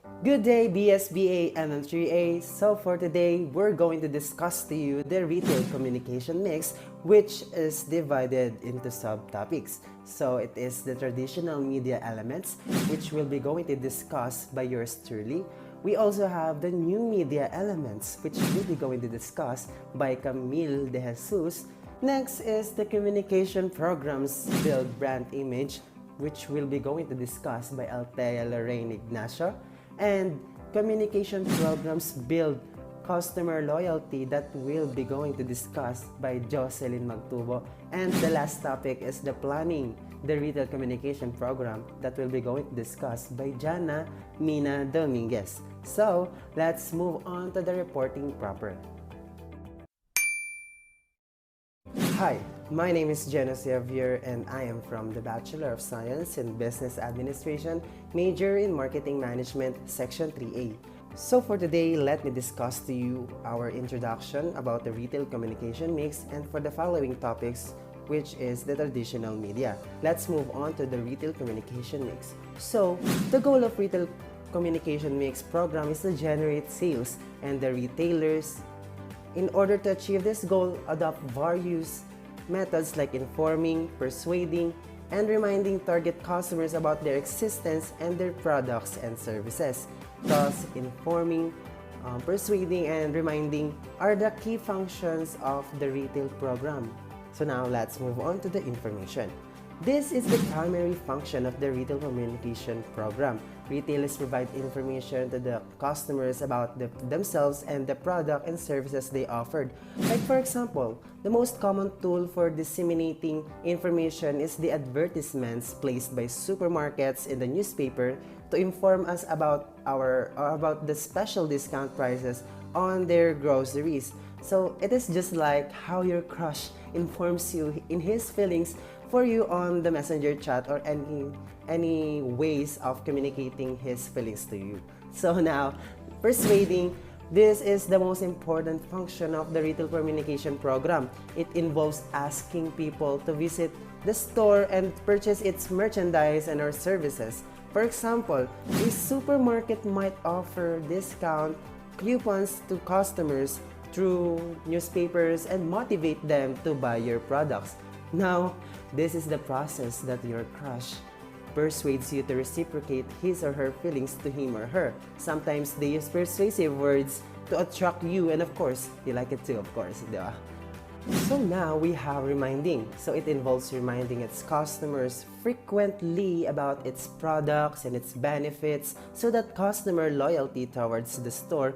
Good day, BSBA MM3A. So for today, we're going to discuss to you the retail communication mix, which is divided into subtopics. So it is the traditional media elements, which we'll be going to discuss by yours truly. We also have the new media elements, which we'll be going to discuss by Camille De Jesus. Next is the communication programs build brand image, which we'll be going to discuss by Althea Lorraine Ignacio, and communication programs build customer loyalty that we'll be going to discuss by Jocelyn Magtubo. And the last topic is the planning, the retail communication program that we'll be going to discuss by Jana Mina Dominguez. So let's move on to the reporting proper. Hi, my name is Jeno Xavier and I am from the Bachelor of Science in Business Administration, major in Marketing Management, Section 3A. So for today, let me discuss to you our introduction about the retail communication mix and for the following topics, which is the traditional media. Let's move on to the retail communication mix. So, the goal of retail communication mix program is to generate sales, and the retailers, in order to achieve this goal, adopt various methods like informing, persuading, and reminding target customers about their existence and their products and services. Thus, informing, persuading, and reminding are the key functions of the retail program. So now let's move on to the information. This is the primary function of the retail communication program. Retailers provide information to the customers about themselves and the product and services they offered. Like for example, the most common tool for disseminating information is the advertisements placed by supermarkets in the newspaper to inform us about about the special discount prices on their groceries. So it is just like how your crush informs you in his feelings for you on the messenger chat or any ways of communicating his feelings to you. So now, persuading, this is the most important function of the retail communication program. It involves asking people to visit the store and purchase its merchandise and or services. For example, a supermarket might offer discount coupons to customers through newspapers and motivate them to buy your products. Now, this is the process that your crush persuades you to reciprocate his or her feelings to him or her. Sometimes they use persuasive words to attract you, and of course, you like it too, of course, di ba? So now we have reminding. So it involves reminding its customers frequently about its products and its benefits so that customer loyalty towards the store.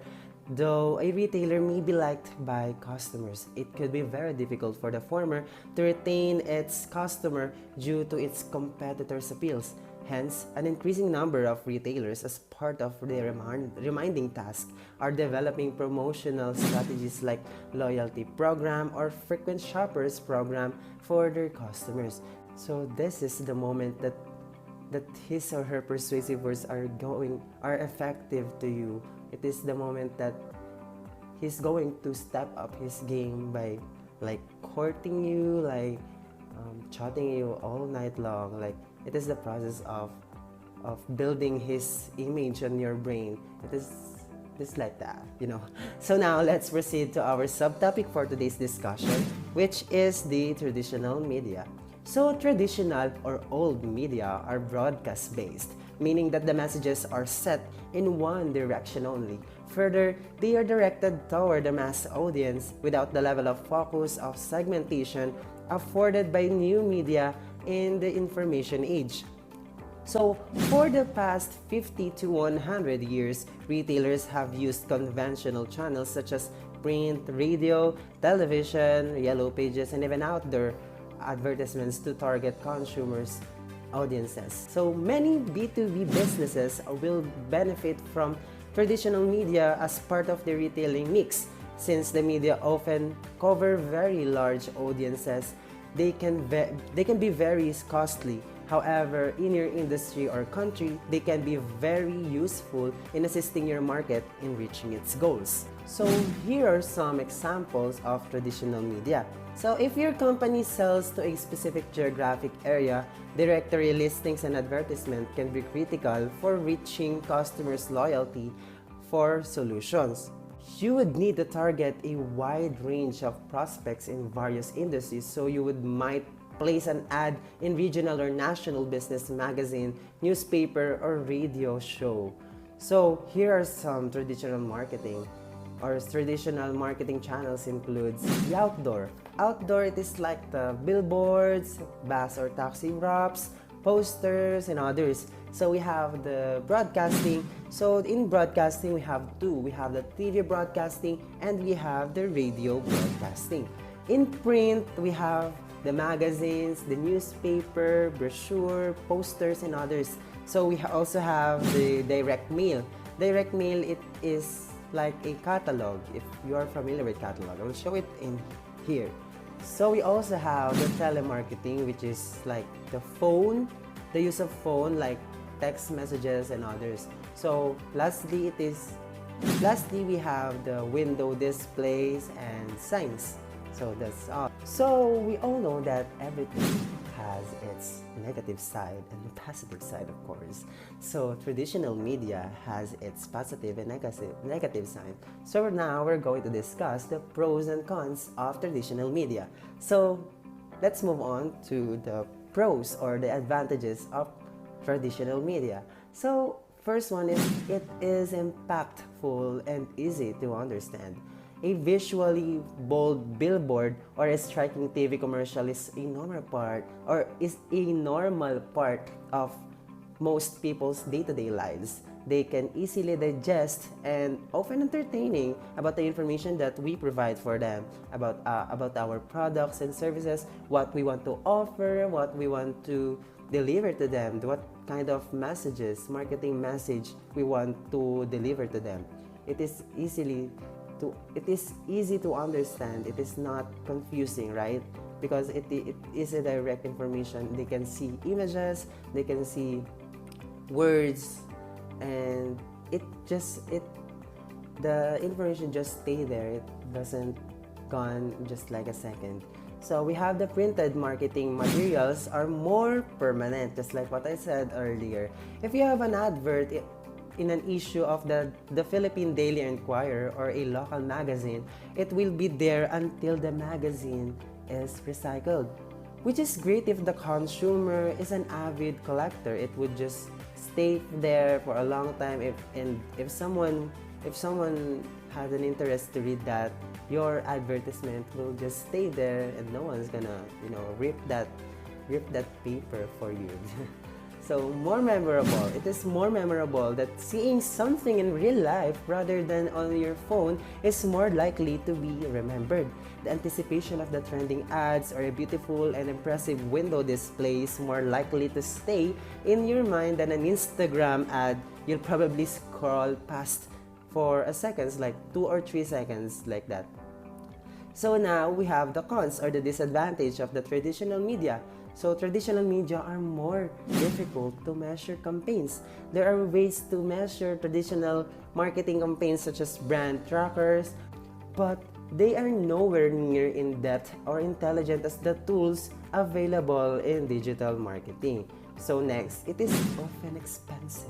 Though a retailer may be liked by customers, it could be very difficult for the former to retain its customer due to its competitors' appeals. Hence, an increasing number of retailers, as part of their reminding task, are developing promotional strategies like loyalty program or frequent shoppers program for their customers. So this is the moment that his or her persuasive words are effective to you. It is the moment that he's going to step up his game by like courting you, like chatting you all night long. Like it is the process of building his image on your brain. It is just like that, you know. So now let's proceed to our subtopic for today's discussion, which is the traditional media. So traditional or old media are broadcast based, meaning that the messages are set in one direction only. Further, they are directed toward the mass audience without the level of focus of segmentation afforded by new media in the information age. So, for the past 50 to 100 years, retailers have used conventional channels such as print, radio, television, yellow pages, and even outdoor advertisements to target consumers' audiences. So many B2B businesses will benefit from traditional media as part of the retailing mix. Since the media often cover very large audiences, they can be very costly. However, in your industry or country, they can be very useful in assisting your market in reaching its goals. So here are some examples of traditional media. So if your company sells to a specific geographic area, directory listings and advertisement can be critical for reaching customers' loyalty for solutions. You would need to target a wide range of prospects in various industries, so you might place an ad in regional or national business magazine, newspaper, or radio show. So here are some traditional marketing or traditional marketing channels includes the outdoor. Outdoor, it is like the billboards, bus or taxi wraps, posters, and others. So we have the broadcasting. So in broadcasting, we have two. We have the TV broadcasting and we have the radio broadcasting. In print, we have the magazines, the newspaper, brochure, posters, and others. So we also have the direct mail. Direct mail, it is like a catalog. If you are familiar with catalog, I'll show it in here. So we also have the telemarketing, which is like the phone, the use of phone like text messages and others. So lastly, we have the window displays and signs. So that's all. So we all know that everything has its negative side and positive side, of course. So traditional media has its positive and negative side. So now we're going to discuss the pros and cons of traditional media. So let's move on to the pros or the advantages of traditional media. So first one is it is impactful and easy to understand. A visually bold billboard or a striking TV commercial is a normal part of most people's day-to-day lives. They can easily digest and often entertaining about the information that we provide for them about our products and services, what we want to offer, what we want to deliver to them, what kind of messages, marketing message we want to deliver to them. It is easy to understand. It is not confusing, right? Because it is a direct information. They can see images, they can see words, and the information just stay there. It doesn't gone just like a second. So we have the printed marketing materials are more permanent, just like what I said earlier. If you have an advert in an issue of the Philippine Daily Inquirer or a local magazine, it will be there until the magazine is recycled. Which is great if the consumer is an avid collector. It would just stay there for a long time. If someone has an interest to read that, your advertisement will just stay there and no one's gonna rip that paper for you. So more memorable. It is more memorable that seeing something in real life rather than on your phone is more likely to be remembered. The anticipation of the trending ads or a beautiful and impressive window display is more likely to stay in your mind than an Instagram ad you'll probably scroll past for a seconds, like 2 or 3 seconds like that. So now we have the cons or the disadvantage of the traditional media. So traditional media are more difficult to measure campaigns. There are ways to measure traditional marketing campaigns such as brand trackers, but they are nowhere near in-depth or intelligent as the tools available in digital marketing. So next, it is often expensive.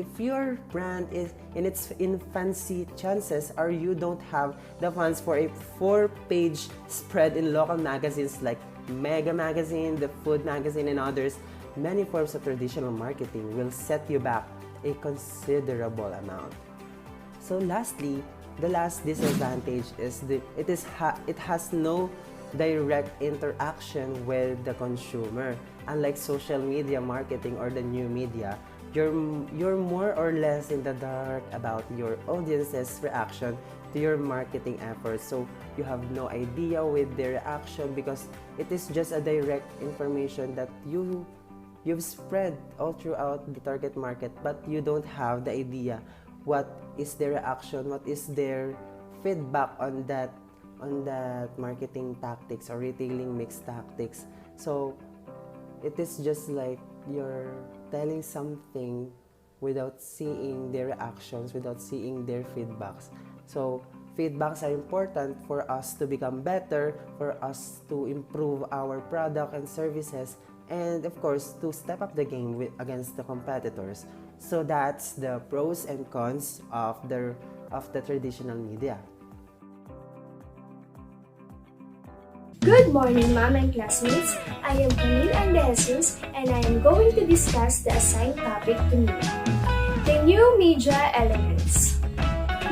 If your brand is in its infancy, chances are you don't have the funds for a 4-page spread in local magazines like Mega Magazine, the Food Magazine, and others. Many forms of traditional marketing will set you back a considerable amount. So lastly, the last disadvantage is it has no direct interaction with the consumer. Unlike social media marketing or the new media, you're more or less in the dark about your audience's reaction to your marketing efforts. So you have no idea with their reaction because it is just a direct information that you've spread all throughout the target market, but you don't have the idea what is their reaction, what is their feedback on that marketing tactics or retailing mix tactics. So it is just like you're telling something without seeing their reactions, without seeing their feedbacks. So feedbacks are important for us to become better, for us to improve our product and services, and of course to step up the game against the competitors. So that's the pros and cons of the traditional media. Good morning, ma'am and classmates. I am Camille Andejesus and I am going to discuss the assigned topic to me. The new media elements.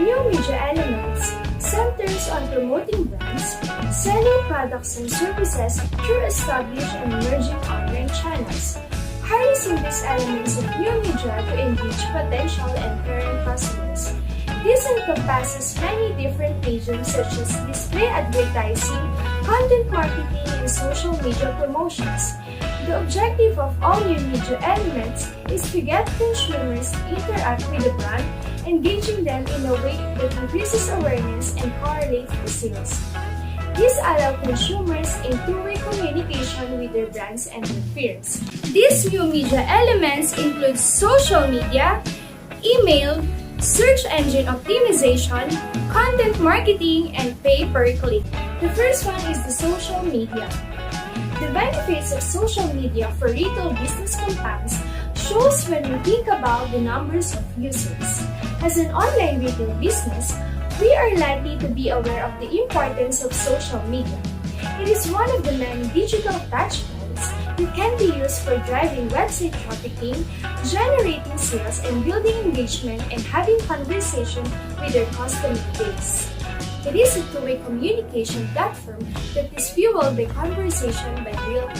New media elements centers on promoting brands, selling products and services through established and emerging online channels, harnessing these elements of new media to engage potential and current customers. This encompasses many different mediums such as display advertising, content marketing, and social media promotions. The objective of all new media elements is to get consumers to interact with the brand, engaging them in a way that increases awareness and correlates with sales. This allows consumers in two-way communication with their brands and their peers. These new media elements include social media, email, search engine optimization, content marketing, and pay-per-click. The first one is the social media. The benefits of social media for retail business compounds shows when we think about the numbers of users. As an online retail business, we are likely to be aware of the importance of social media. It is one of the many digital touchpoints that can be used for driving website trafficking, generating sales, and building engagement and having conversation with their customer base. It is a two-way communication platform that is fueled by conversation by real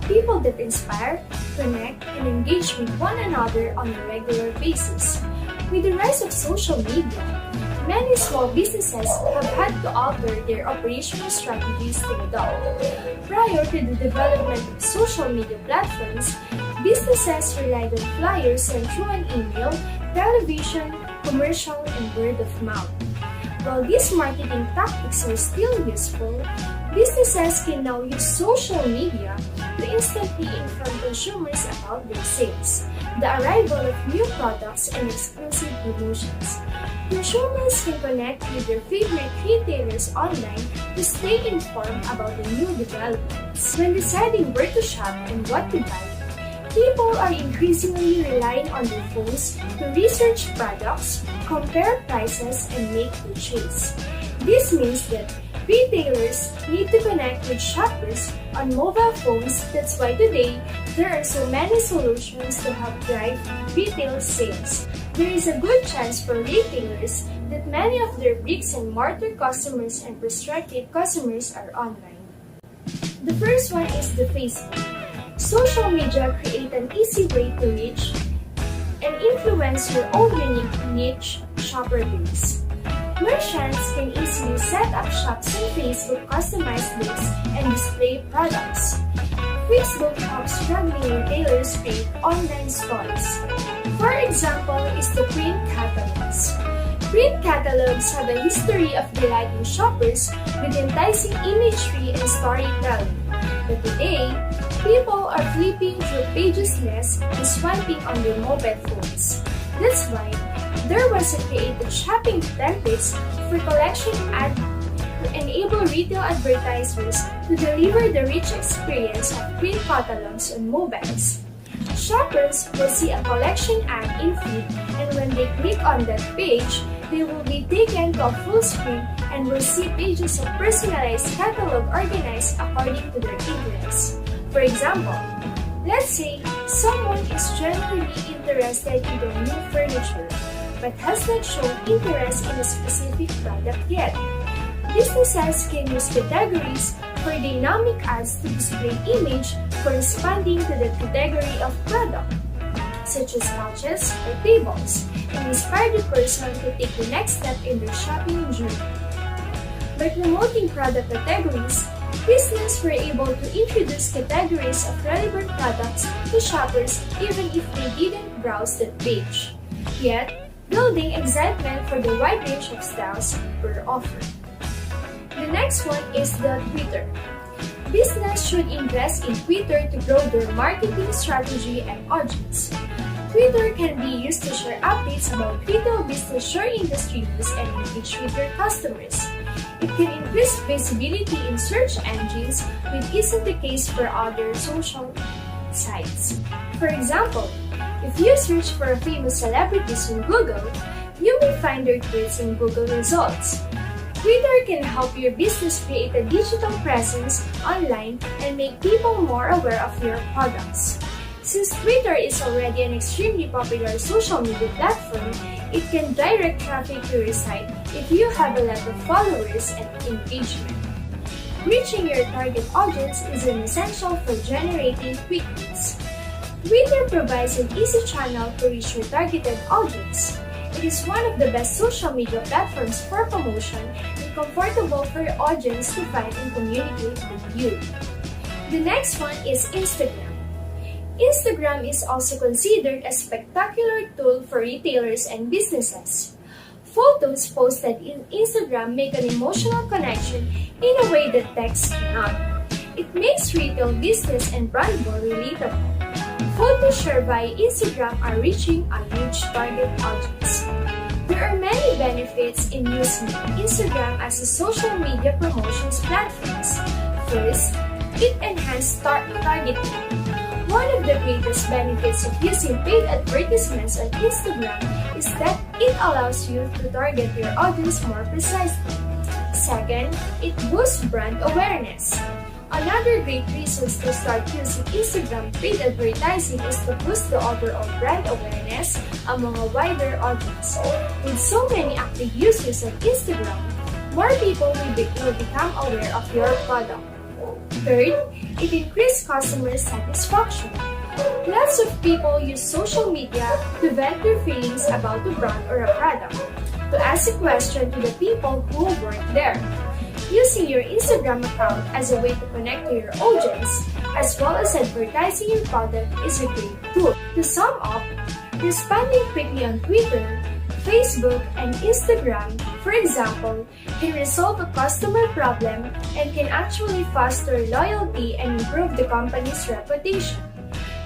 people that inspire, connect, and engage with one another on a regular basis. With the rise of social media, many small businesses have had to alter their operational strategies to adopt. Prior to the development of social media platforms, businesses relied on flyers sent through an email, television, commercial, and word of mouth. While these marketing tactics are still useful, businesses can now use social media to instantly inform consumers about their sales, the arrival of new products, and exclusive promotions. Consumers can connect with their favorite retailers online to stay informed about the new developments. When deciding where to shop and what to buy, people are increasingly relying on their phones to research products, compare prices, and make purchases. This means that retailers need to connect with shoppers on mobile phones. That's why today, there are so many solutions to help drive retail sales. There is a good chance for retailers that many of their bricks and mortar customers and prospective customers are online. The first one is the Facebook. Social media create an easy way to reach and influence your own unique niche shopper base. Merchants can easily set up shops on Facebook, customize links, and display products. Facebook helps struggling retailers create online stores. For example is the print catalogs. Print catalogs have a history of delighting shoppers with enticing imagery and storytelling. But today, people are flipping through pages less and swiping on their mobile phones. That's why there was a created shopping templates for collection ad to enable retail advertisers to deliver the rich experience of print catalogs on mobiles. Shoppers will see a collection ad in feed, and when they click on that page, they will be taken to a full screen and will see pages of personalized catalog organized according to their interests. For example, let's say someone is genuinely interested in the new furniture but has not shown interest in a specific product yet. Businesses can use categories for dynamic ads to display image corresponding to the category of product, such as couches or tables, and inspire the person to take the next step in their shopping journey. By promoting product categories, businesses were able to introduce categories of relevant products to shoppers even if they didn't browse that page, yet building excitement for the wide range of styles per offer. The next one is the Twitter. business should invest in Twitter to grow their marketing strategy and audience. Twitter can be used to share updates about retail business, share industry news, and engage with your customers. It can increase visibility in search engines, which isn't the case for other social sites. For example, if you search for famous celebrities on Google, you may find their tweets in Google results. Twitter can help your business create a digital presence online and make people more aware of your products. Since Twitter is already an extremely popular social media platform, it can direct traffic to your site if you have a lot of followers and engagement. Reaching your target audience is an essential for generating quick leads. Twitter provides an easy channel to reach your targeted audience. It is one of the best social media platforms for promotion and comfortable for your audience to find and communicate with you. The next one is Instagram. Instagram is also considered a spectacular tool for retailers and businesses. Photos posted in Instagram make an emotional connection in a way that text cannot. It makes retail business and brand more relatable. Photos shared by Instagram are reaching a huge target audience. There are many benefits in using Instagram as a social media promotions platform. First, it enhances targeting. One of the greatest benefits of using paid advertisements on Instagram is that it allows you to target your audience more precisely. Second, it boosts brand awareness. Another great reason to start using Instagram paid advertising is to boost the overall brand awareness among a wider audience. With so many active users on Instagram, more people will become aware of your product. Third, it increases customer satisfaction. Lots of people use social media to vent their feelings about a brand or a product, to ask a question to the people who work there. Using your Instagram account as a way to connect to your audience, as well as advertising your product, is a great tool. To sum up, responding quickly on Twitter, Facebook, and Instagram, for example, can resolve a customer problem and can actually foster loyalty and improve the company's reputation.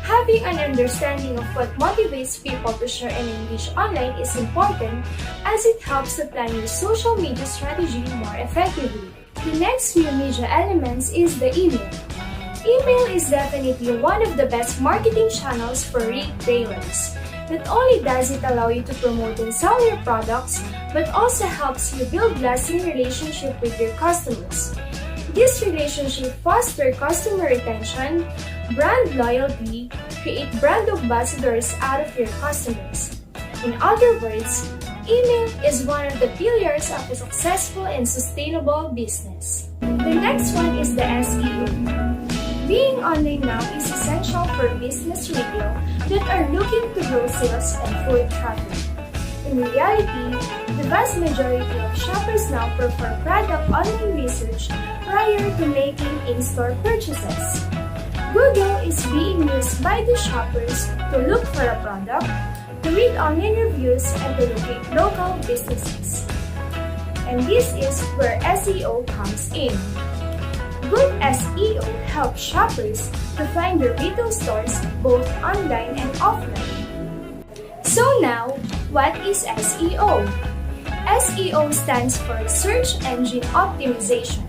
Having an understanding of what motivates people to share and engage online is important as it helps to plan your social media strategy more effectively. The next new media elements is the email. Email is definitely one of the best marketing channels for retailers. Not only does it allow you to promote and sell your products, but also helps you build lasting relationship with your customers. This relationship fosters customer retention, brand loyalty, create brand ambassadors out of your customers. In other words, email is one of the pillars of a successful and sustainable business. The next one is the SEO. Being online now is essential for business retail that are looking to grow sales and foot traffic. In reality, the vast majority of shoppers now perform product online research prior to making in-store purchases. Google is being used by the shoppers to look for a product, to read online reviews, and to locate local businesses. And this is where SEO comes in. Good SEO helps shoppers to find the retail stores both online and offline. So now, what is SEO? SEO stands for Search Engine Optimization.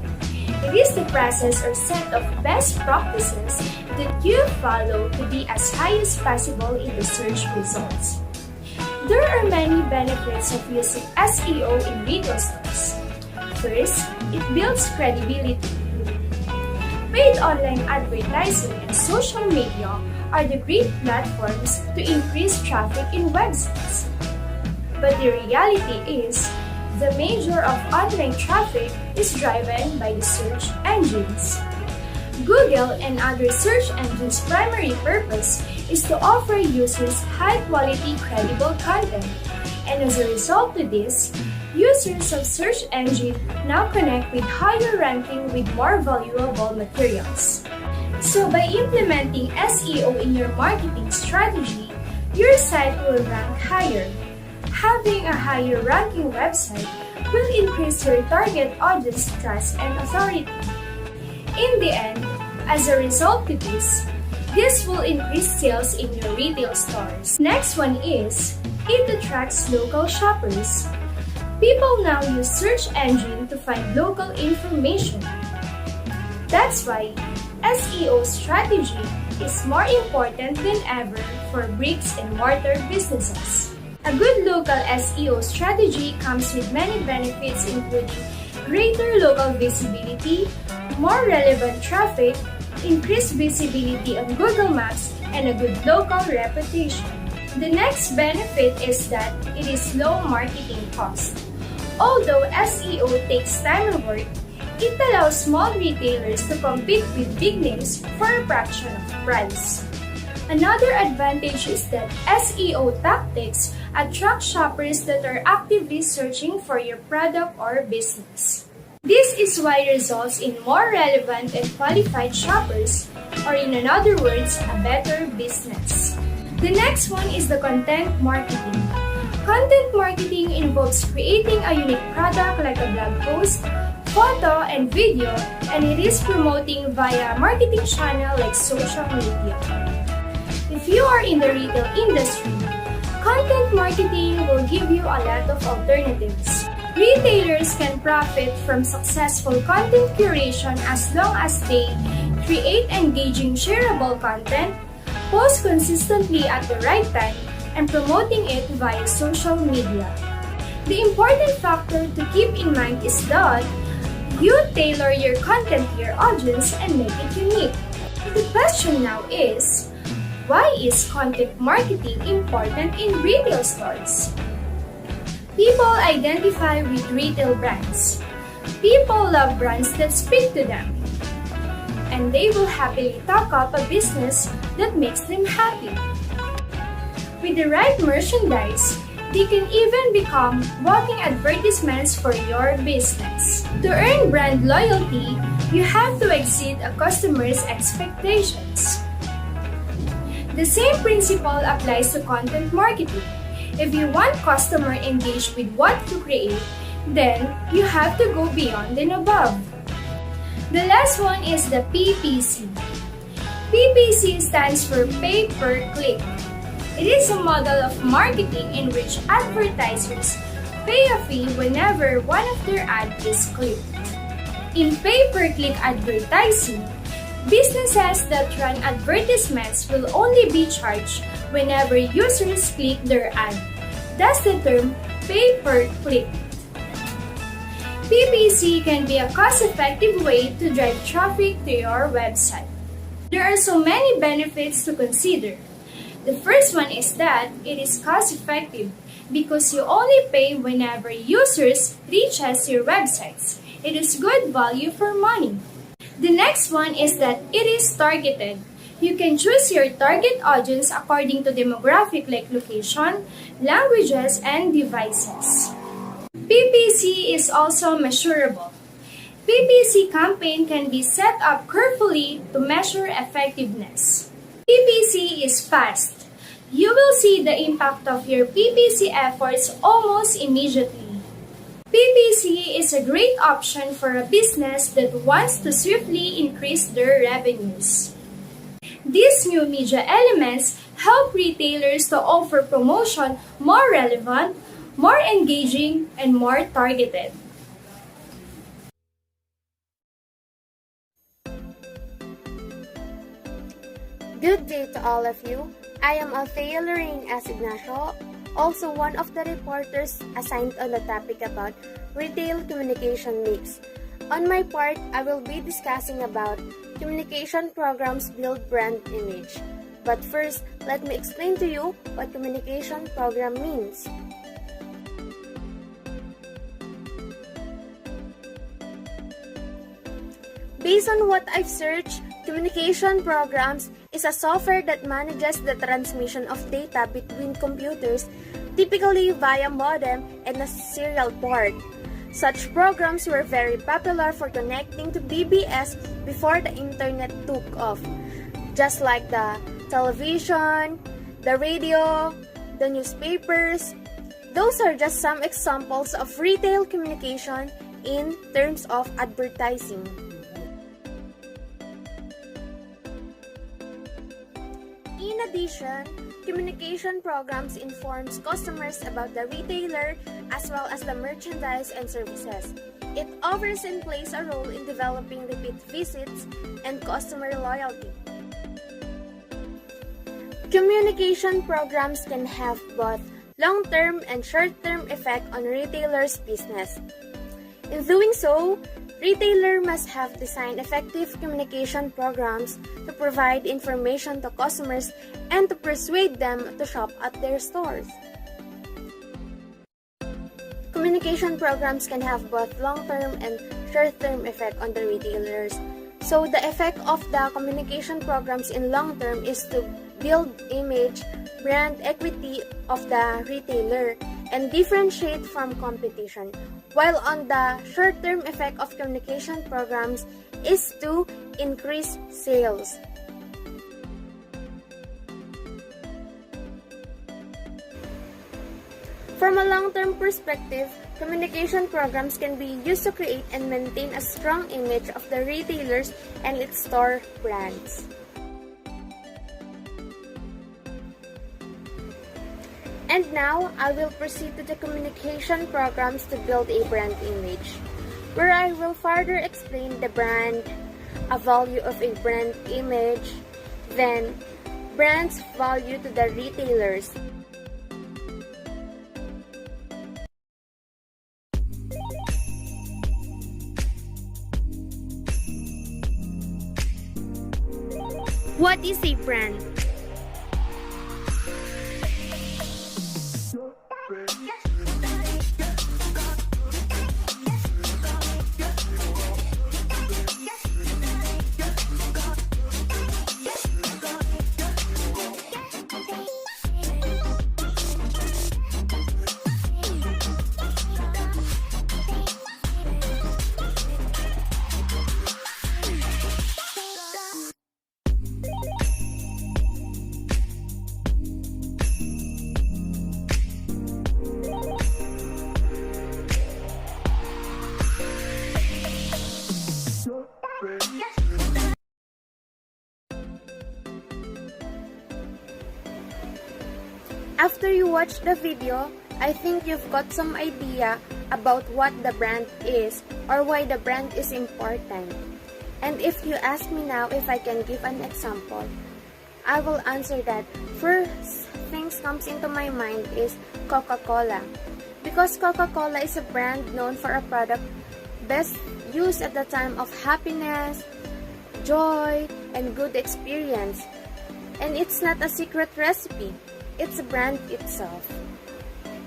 It is the process or set of best practices that you follow to be as high as possible in the search results. There are many benefits of using SEO in retail stores. First, it builds credibility. Paid online advertising and social media are the great platforms to increase traffic in websites. But the reality is, the major of online traffic is driven by the search engines. Google and other search engines' primary purpose is to offer users high-quality, credible content. And as a result of this, users of search engine now connect with higher ranking with more valuable materials. So by implementing SEO in your marketing strategy, your site will rank higher. Having a higher ranking website will increase your target audience trust and authority. In the end, as a result to this will increase sales in your retail stores. Next one is, it attracts local shoppers. People now use search engine to find local information. That's why SEO strategy is more important than ever for bricks and mortar businesses. A good local SEO strategy comes with many benefits including greater local visibility, more relevant traffic, increased visibility on Google Maps, and a good local reputation. The next benefit is that it is low marketing cost. Although SEO takes time and work, it allows small retailers to compete with big names for a fraction of the price. Another advantage is that SEO tactics attract shoppers that are actively searching for your product or business. This is why results in more relevant and qualified shoppers, or in other words, a better business. The next one is the content marketing. Content marketing involves creating a unique product like a blog post, photo, and video, and it is promoting via marketing channel like social media. If you are in the retail industry, content marketing will give you a lot of alternatives. Retailers can profit from successful content curation as long as they create engaging shareable content, post consistently at the right time, and promoting it via social media. The important factor to keep in mind is that you tailor your content to your audience and make it unique. The question now is, why is content marketing important in retail stores? People identify with retail brands. People love brands that speak to them. And they will happily talk up a business that makes them happy. With the right merchandise, they can even become walking advertisements for your business. To earn brand loyalty, you have to exceed a customer's expectations. The same principle applies to content marketing. If you want customer engaged with what you create, then you have to go beyond and above. The last one is the PPC. PPC stands for pay per click. It is a model of marketing in which advertisers pay a fee whenever one of their ads is clicked. In pay-per-click advertising, businesses that run advertisements will only be charged whenever users click their ad. Thus the term pay-per-click. PPC can be a cost-effective way to drive traffic to your website. There are so many benefits to consider. The first one is that it is cost-effective because you only pay whenever users reaches your websites. It is good value for money. The next one is that it is targeted. You can choose your target audience according to demographic like location, languages, and devices. PPC is also measurable. PPC campaign can be set up carefully to measure effectiveness. PPC is fast. You will see the impact of your PPC efforts almost immediately. PPC is a great option for a business that wants to swiftly increase their revenues. These new media elements help retailers to offer promotion more relevant, more engaging, and more targeted. Good day to all of you. I am Althea Lorraine S. Ignacio, also one of the reporters assigned on the topic about retail communication mix. On my part, I will be discussing about communication programs build brand image. But first, let me explain to you what communication program means. Based on what I've searched, communication programs is a software that manages the transmission of data between computers, typically via modem and a serial port. Such programs were very popular for connecting to BBS before the internet took off, just like the television, the radio, the newspapers. Those are just some examples of retail communication in terms of advertising. addition, communication programs informs customers about the retailer as well as the merchandise and services. It offers and plays a role in developing repeat visits and customer loyalty. Communication programs can have both long-term and short-term effect on retailers' business. In doing so, retailer must have designed effective communication programs to provide information to customers and to persuade them to shop at their stores. Communication programs can have both long-term and short-term effect on the retailers. So the effect of the communication programs in long-term is to build image, brand equity of the retailer, and differentiate from competition. While on the short-term effect of communication programs is to increase sales. From a long-term perspective, communication programs can be used to create and maintain a strong image of the retailers and its store brands. And now, I will proceed to the communication programs to build a brand image, where I will further explain the brand, a value of a brand image, then brand's value to the retailers. What is a brand? After you watch the video, I think you've got some idea about what the brand is or why the brand is important. And if you ask me now if I can give an example, I will answer that first things comes into my mind is Coca-Cola. Because Coca-Cola is a brand known for a product best used at the time of happiness, joy, and good experience. And it's not a secret recipe. It's a brand itself.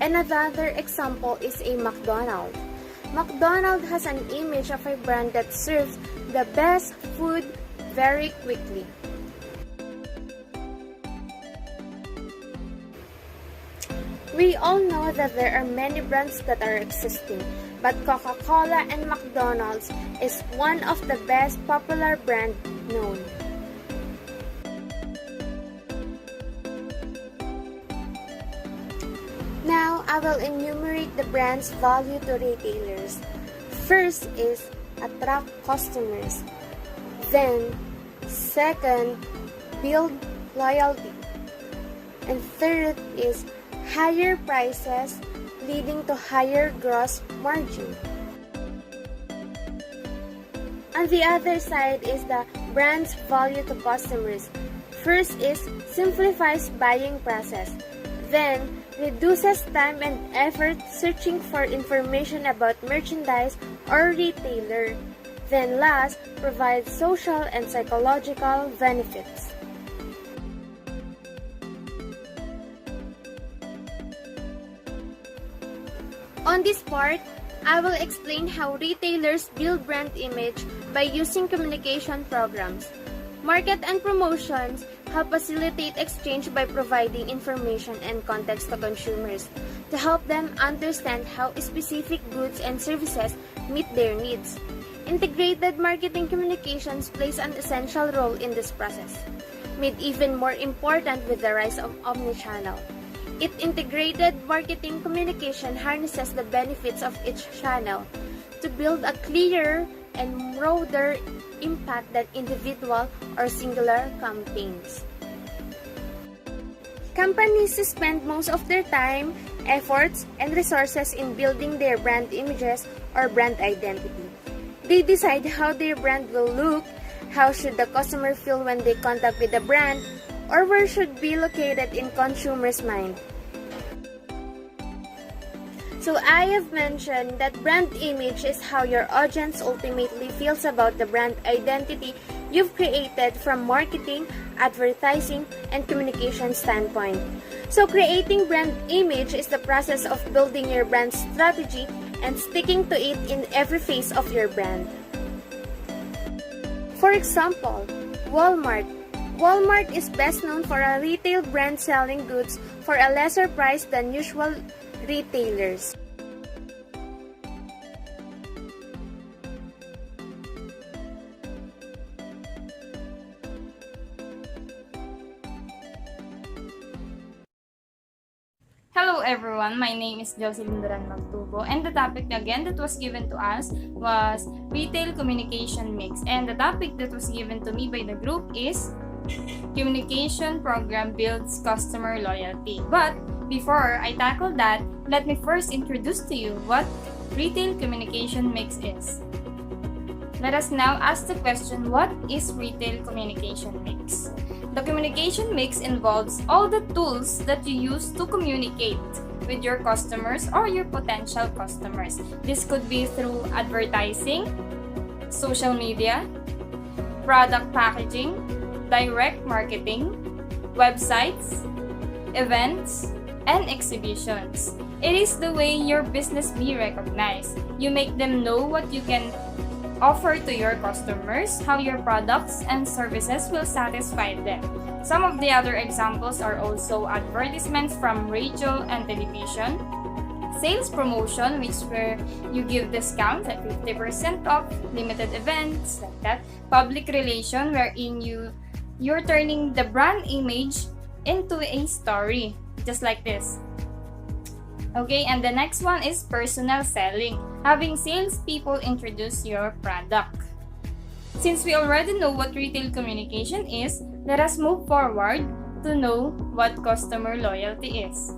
And another example is a McDonald's. McDonald's has an image of a brand that serves the best food very quickly. We all know that there are many brands that are existing, but Coca-Cola and McDonald's is one of the best popular brand known. Now, I will enumerate the brand's value to retailers. First is attract customers. Then, second, build loyalty. And third is higher prices leading to higher gross margin. On the other side is the brand's value to customers. First is simplifies buying process. Then, reduces time and effort searching for information about merchandise or retailer. Then last, provides social and psychological benefits. On this part, I will explain how retailers build brand image by using communication programs. Market and promotions help facilitate exchange by providing information and context to consumers to help them understand how specific goods and services meet their needs. Integrated marketing communications plays an essential role in this process, made even more important with the rise of omnichannel. Integrated marketing communication harnesses the benefits of each channel to build a clearer and broader impact than individual or singular campaigns. Companies spend most of their time, efforts, and resources in building their brand images or brand identity. They decide how their brand will look, how should the customer feel when they contact with the brand, or where should be located in consumers' mind. So I have mentioned that brand image is how your audience ultimately feels about the brand identity you've created from marketing, advertising, and communication standpoint. So creating brand image is the process of building your brand strategy and sticking to it in every phase of your brand. For example, Walmart. Walmart is best known for a retail brand selling goods for a lesser price than usual retailers. Hello everyone, my name is Jocelyn Duran Magtubo, and the topic again that was given to us was Retail Communication Mix, and the topic that was given to me by the group is Communication Program Builds Customer Loyalty. But before I tackle that, let me first introduce to you what Retail Communication Mix is. Let us now ask the question, what is Retail Communication Mix? The communication mix involves all the tools that you use to communicate with your customers or your potential customers. This could be through advertising, social media, product packaging, direct marketing, websites, events, and exhibitions. It is the way your business be recognized. You make them know what you can offer to your customers, how your products and services will satisfy them. Some of the other examples are also advertisements from radio and television, sales promotion, which where you give discounts at 50% off, limited events like that, public relation, wherein you're turning the brand image into a story, just like this. Okay, and the next one is personal selling, having salespeople introduce your product. Since we already know what retail communication is, let us move forward to know what customer loyalty is.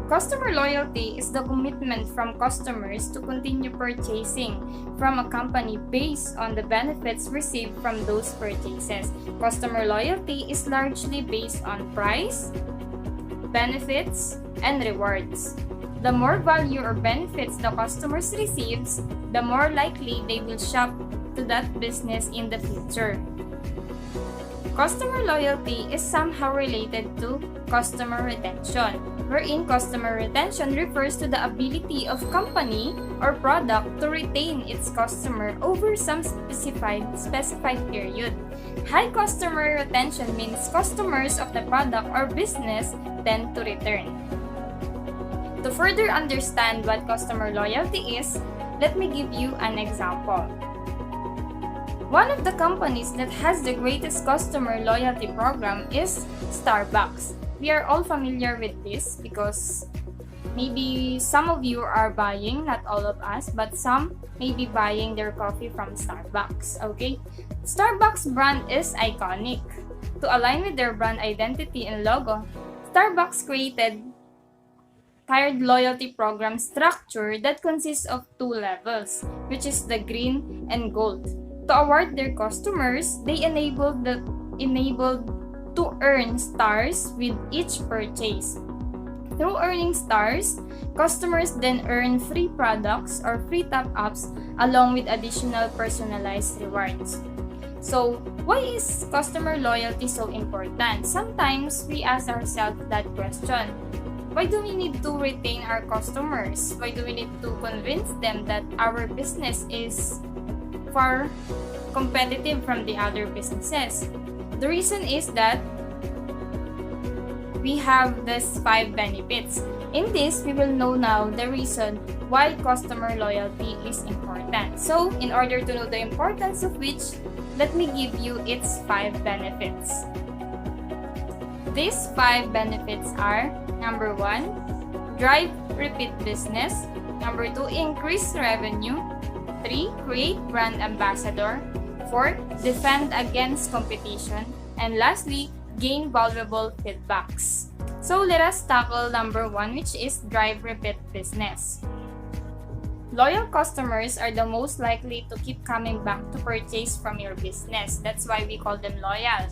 Customer loyalty is the commitment from customers to continue purchasing from a company based on the benefits received from those purchases. Customer loyalty is largely based on price, benefits, and rewards. The more value or benefits the customers receives, the more likely they will shop to that business in the future. Customer loyalty is somehow related to customer retention, wherein customer retention refers to the ability of company or product to retain its customer over some specified period. High customer retention means customers of the product or business tend to return. To further understand what customer loyalty is, let me give you an example. One of the companies that has the greatest customer loyalty program is Starbucks. We are all familiar with this because maybe some of you are buying, not all of us, but some may be buying their coffee from Starbucks, okay? Starbucks brand is iconic. To align with their brand identity and logo, Starbucks created tiered loyalty program structure that consists of two levels, which is the green and gold. To award their customers, they enabled to earn stars with each purchase. Through earning stars, customers then earn free products or free top-ups along with additional personalized rewards. So, why is customer loyalty so important? Sometimes we ask ourselves that question. Why do we need to retain our customers? Why do we need to convince them that our business is far competitive from the other businesses? The reason is that we have these 5 benefits. In this, we will know now the reason why customer loyalty is important. So, in order to know the importance of which, let me give you its 5 benefits. These 5 benefits are: number 1, drive repeat business. Number 2, increase revenue. 3, create brand ambassador. 4, defend against competition. And lastly, gain valuable feedbacks. So let us tackle number 1, which is drive repeat business. Loyal customers are the most likely to keep coming back to purchase from your business. That's why we call them loyal.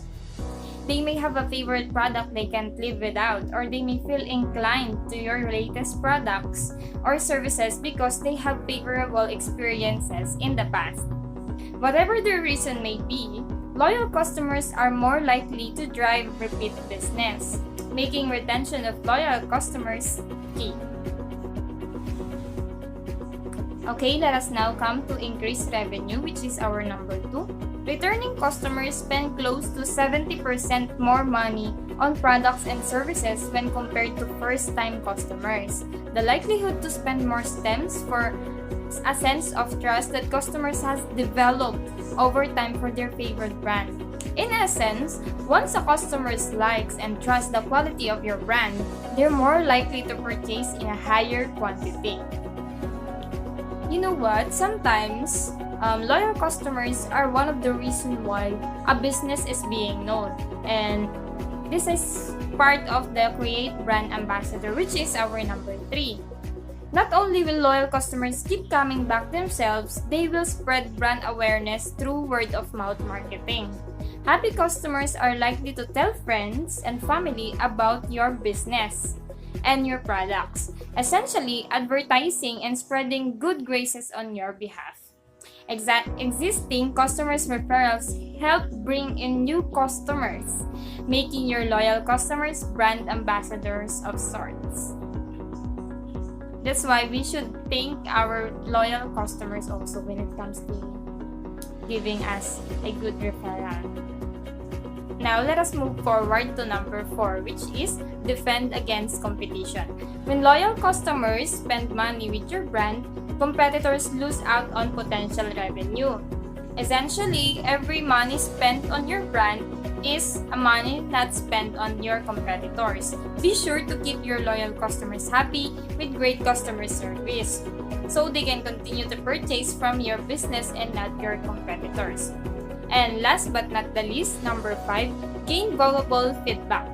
They may have a favorite product they can't live without, or they may feel inclined to your latest products or services because they have favorable experiences in the past. Whatever their reason may be, loyal customers are more likely to drive repeat business, making retention of loyal customers key. Okay, let us now come to increased revenue, which is our number 2. Returning customers spend close to 70% more money on products and services when compared to first-time customers. The likelihood to spend more stems for a sense of trust that customers has developed over time for their favorite brand. In essence, once a customer likes and trusts the quality of your brand, they're more likely to purchase in a higher quantity. You know what? Sometimes, loyal customers are one of the reasons why a business is being known. And this is part of the Create Brand Ambassador, which is our number 3. Not only will loyal customers keep coming back themselves, they will spread brand awareness through word-of-mouth marketing. Happy customers are likely to tell friends and family about your business and your products, essentially advertising and spreading good graces on your behalf. Existing customers' referrals help bring in new customers, making your loyal customers brand ambassadors of sorts. That's why we should thank our loyal customers also when it comes to giving us a good referral. Now, let us move forward to number 4, which is defend against competition. When loyal customers spend money with your brand, competitors lose out on potential revenue. Essentially, every money spent on your brand is a money not spent on your competitors. Be sure to keep your loyal customers happy with great customer service so they can continue to purchase from your business and not your competitors. And last but not the least, number 5, gain valuable feedback.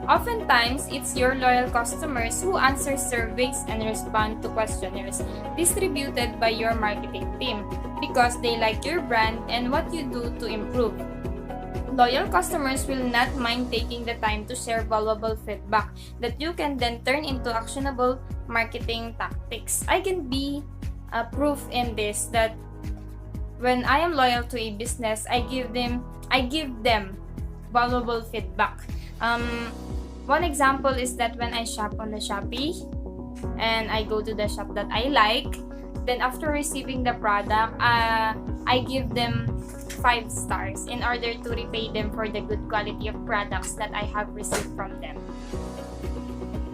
Oftentimes, it's your loyal customers who answer surveys and respond to questionnaires distributed by your marketing team because they like your brand and what you do to improve. Loyal customers will not mind taking the time to share valuable feedback that you can then turn into actionable marketing tactics. I can be a proof in this that when I am loyal to a business, I give them valuable feedback. One example is that when I shop on the Shopee and I go to the shop that I like, then after receiving the product, I give them 5 stars in order to repay them for the good quality of products that I have received from them.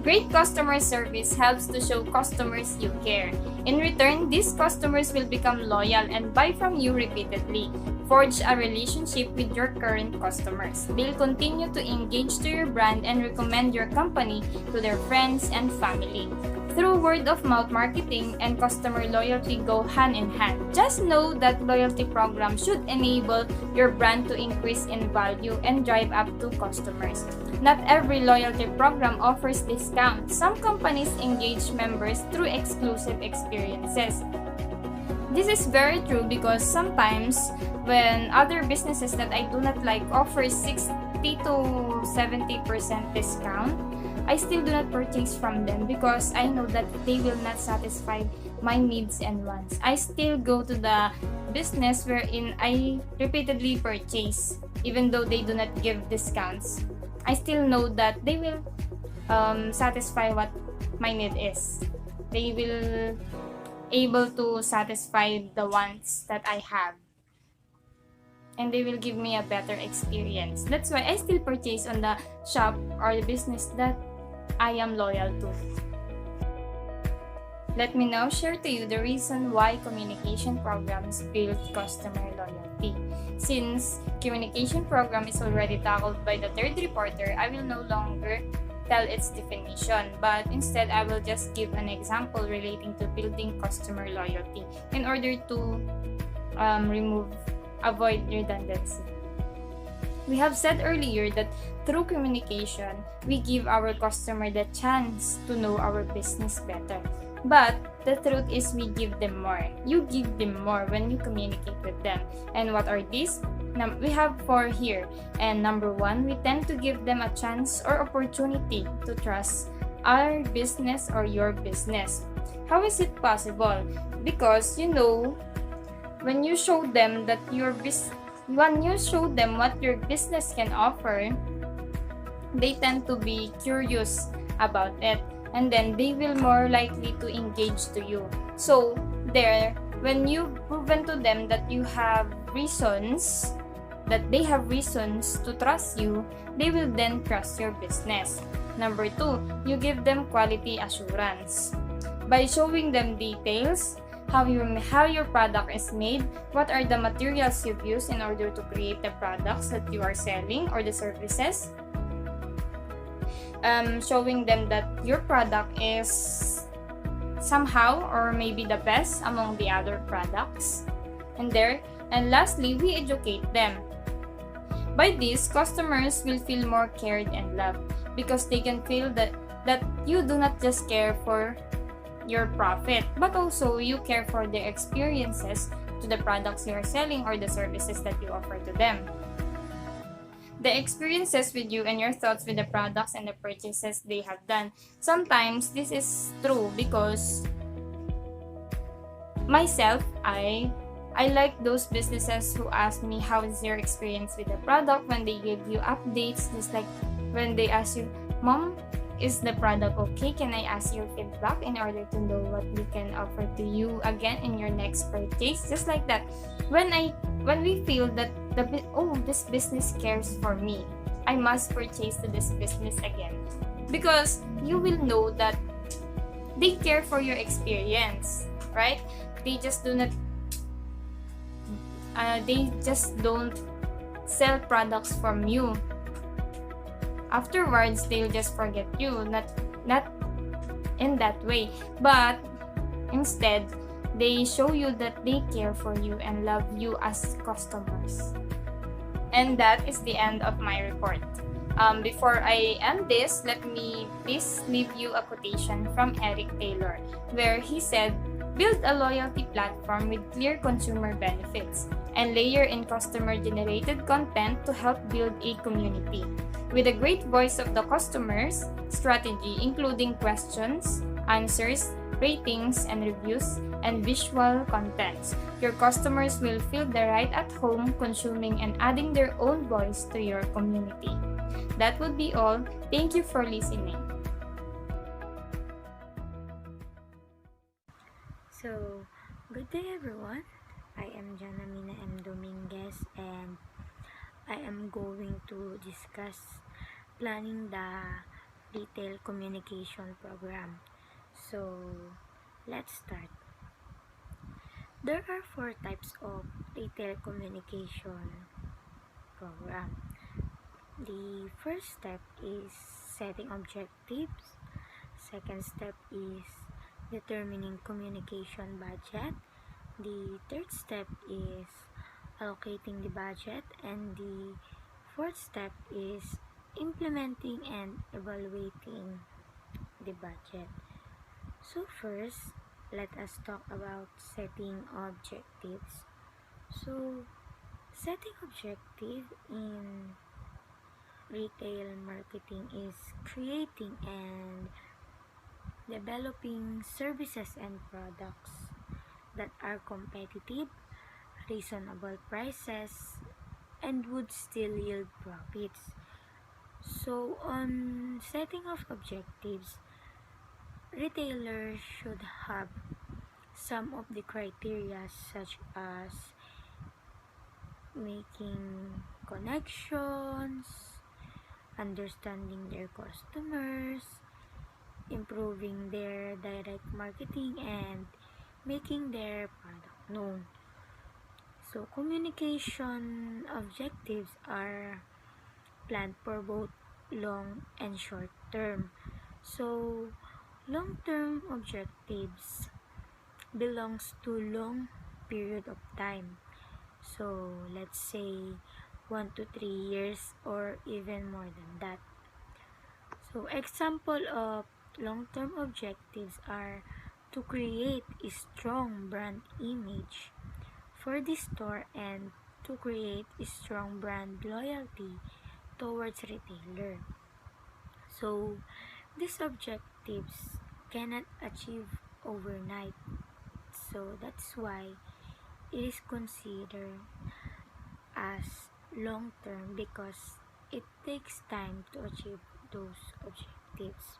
Great customer service helps to show customers you care. In return, these customers will become loyal and buy from you repeatedly. Forge a relationship with your current customers. They'll continue to engage to your brand and recommend your company to their friends and family. Through word-of-mouth marketing and customer loyalty go hand in hand. Just know that loyalty program should enable your brand to increase in value and drive up to customers. Not every loyalty program offers discounts. Some companies engage members through exclusive experiences. This is very true because sometimes when other businesses that I do not like offer 60 to 70% discount, I still do not purchase from them because I know that they will not satisfy my needs and wants. I still go to the business wherein I repeatedly purchase even though they do not give discounts. I still know that they will satisfy what my need is. They will able to satisfy the wants that I have. And they will give me a better experience. That's why I still purchase on the shop or the business that I am loyal to. Let me now share to you the reason why communication programs build customer loyalty. Since communication program is already tackled by the third reporter, I will no longer tell its definition, but instead I will just give an example relating to building customer loyalty in order to avoid redundancy. We have said earlier that through communication, we give our customer the chance to know our business better. But the truth is we give them more. You give them more when you communicate with them. And what are these? We have 4 here. And number 1, we tend to give them a chance or opportunity to trust our business or your business. How is it possible? Because when you show them that when you show them what your business can offer, they tend to be curious about it, and then they will more likely to engage to you. So there, when you've proven to them that you have reasons, that they have reasons to trust you, they will then trust your business. Number 2, you give them quality assurance. By showing them details, how your product is made, what are the materials you've used in order to create the products that you are selling or the services. Showing them that your product is somehow or maybe the best among the other products. And lastly, we educate them. By this, customers will feel more cared and loved because they can feel that you do not just care for your profit, but also you care for their experiences to the products you are selling or the services that you offer to them. The experiences with you and your thoughts with the products and the purchases they have done. Sometimes this is true because myself, I like those businesses who ask me how is your experience with the product, when they give you updates, just like when they ask you, Mom, is the product okay? Can I ask your feedback in order to know what we can offer to you again in your next purchase? Just like that. When we feel that this business cares for me, I must purchase to this business again. Because you will know that they care for your experience, right? They just don't sell products from you. Afterwards, they'll just forget you, not in that way, but instead they show you that they care for you and love you as customers. And that is the end of my report. Before I end this, let me please leave you a quotation from Eric Taylor, where he said, "Build a loyalty platform with clear consumer benefits and layer in customer-generated content to help build a community. With a great voice of the customers, strategy including questions, answers, ratings and reviews, and visual contents, your customers will feel the right at home consuming and adding their own voice to your community." That would be all. Thank you for listening. So, good day everyone. I am Janamina M. Dominguez and I am going to discuss planning the retail communication program. So, let's start. There are 4 types of retail communication program. The first step is setting objectives. Second step is determining communication budget. The third step is allocating the budget, and the fourth step is implementing and evaluating the budget. So first, let us talk about setting objectives. So setting objective in retail marketing is creating and developing services and products that are competitive, reasonable prices, and would still yield profits. So, on setting of objectives, retailers should have some of the criteria such as making connections, understanding their customers, improving their direct marketing, and making their product known. So, communication objectives are planned for both long and short term. So, long-term objectives belongs to long period of time. So, let's say 1 to 3 years or even more than that. So example of long-term objectives are to create a strong brand image for the store and to create a strong brand loyalty towards retailer. So these objectives cannot achieve overnight. So that's why it is considered as long term because it takes time to achieve those objectives.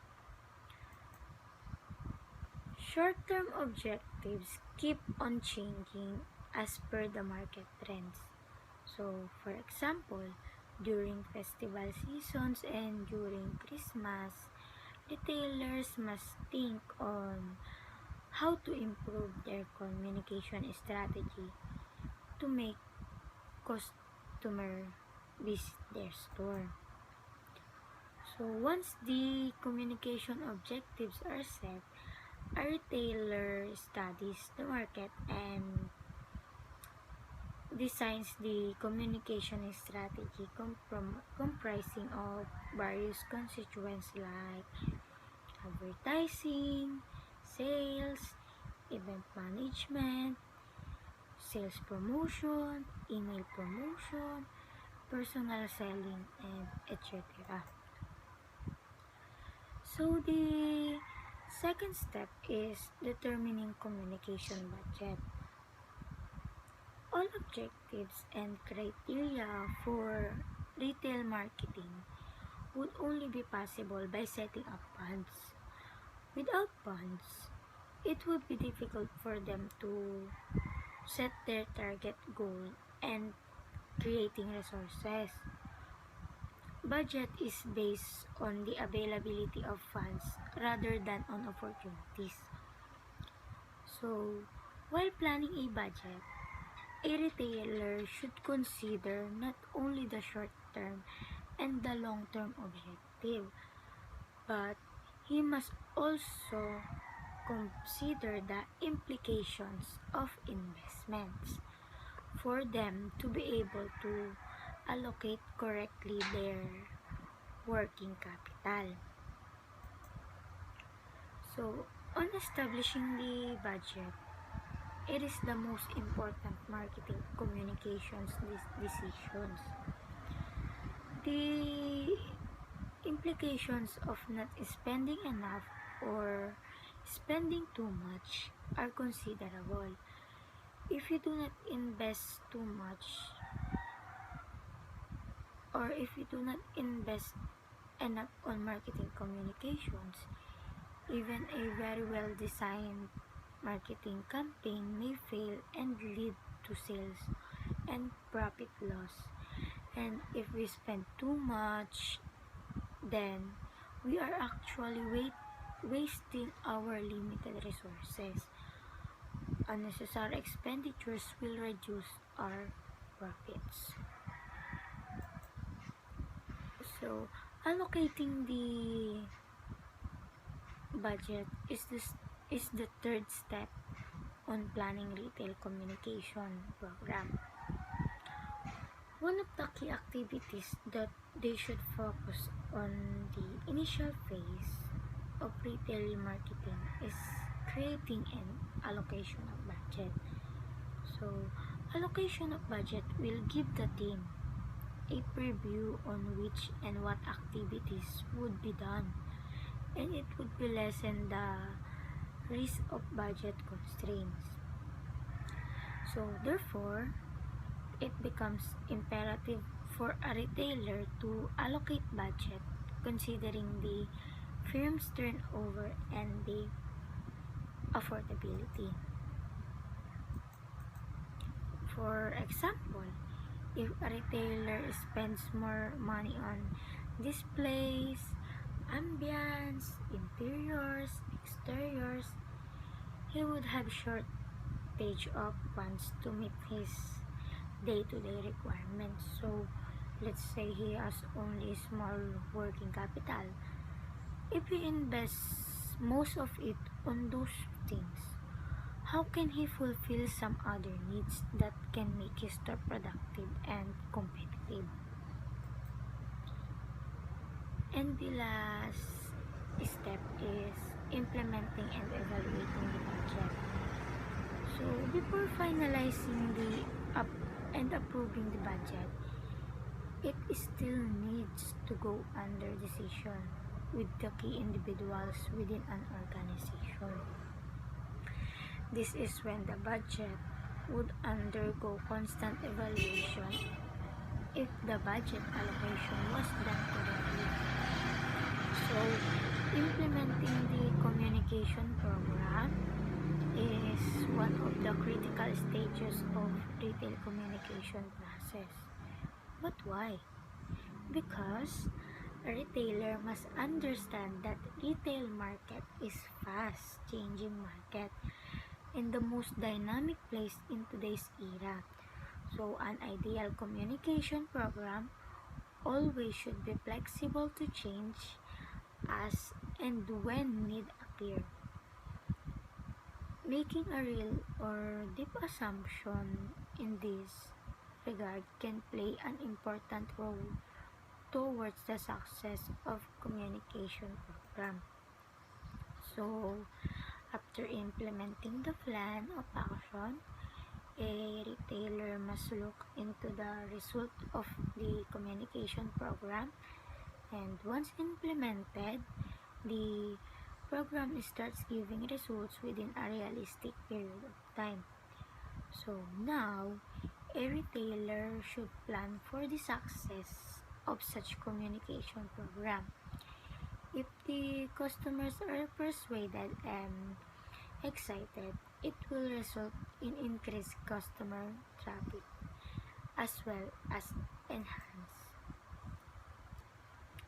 Short term objectives keep on changing as per the market trends. So, for example, during festival seasons and during Christmas, retailers must think on how to improve their communication strategy to make customer visit their store. So once the communication objectives are set, a retailer studies the market and designs the communication strategy comprising of various constituents like advertising, sales, event management, sales promotion, email promotion, personal selling, and etc. So the second step is determining communication budget. All objectives and criteria for retail marketing would only be possible by setting up funds. Without funds, it would be difficult for them to set their target goal and creating resources. Budget is based on the availability of funds rather than on opportunities. So, while planning a budget, a retailer should consider not only the short term and the long term objective, but he must also consider the implications of investments for them to be able to allocate correctly their working capital. So, on establishing the budget, it is the most important marketing communications decisions. The implications of not spending enough or spending too much are considerable. If you do not invest too much or if you do not invest enough on marketing communications, even a very well designed marketing campaign may fail and lead to sales and profit loss. And if we spend too much, then we are actually wasting our limited resources. Unnecessary expenditures will reduce our profits. So, allocating the budget is the third step on planning retail communication program. One of the key activities that they should focus on the initial phase of retail marketing is creating an allocation of budget. So, allocation of budget will give the team a preview on which and what activities would be done, and it would be lessen the risk of budget constraints. So, therefore, it becomes imperative for a retailer to allocate budget considering the firm's turnover and the affordability. For example, if a retailer spends more money on displays, ambience, interiors, exteriors, he would have shortage of funds to meet his day-to-day requirements. So, let's say he has only small working capital. If he invests most of it on those things, how can he fulfill some other needs that can make his store productive and competitive? And the last step is implementing and evaluating the budget. So before finalizing the up and approving the budget, it still needs to go under decision with the key individuals within an organization. This is when the budget would undergo constant evaluation if the budget allocation was done correctly. So, implementing the communication program is one of the critical stages of retail communication process. But why? Because a retailer must understand that retail market is fast changing market and the most dynamic place in today's era. So an ideal communication program always should be flexible to change as and when need appear. Making a real or deep assumption in this regard can play an important role towards the success of communication program. So, after implementing the plan of action, a retailer must look into the result of the communication program, and once implemented, the program starts giving results within a realistic period of time. So now, a retailer should plan for the success of such communication program. If the customers are persuaded and excited, it will result in increased customer traffic as well as enhance.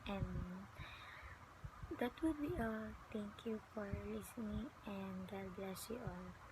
And that would be all. Thank you for listening and God bless you all.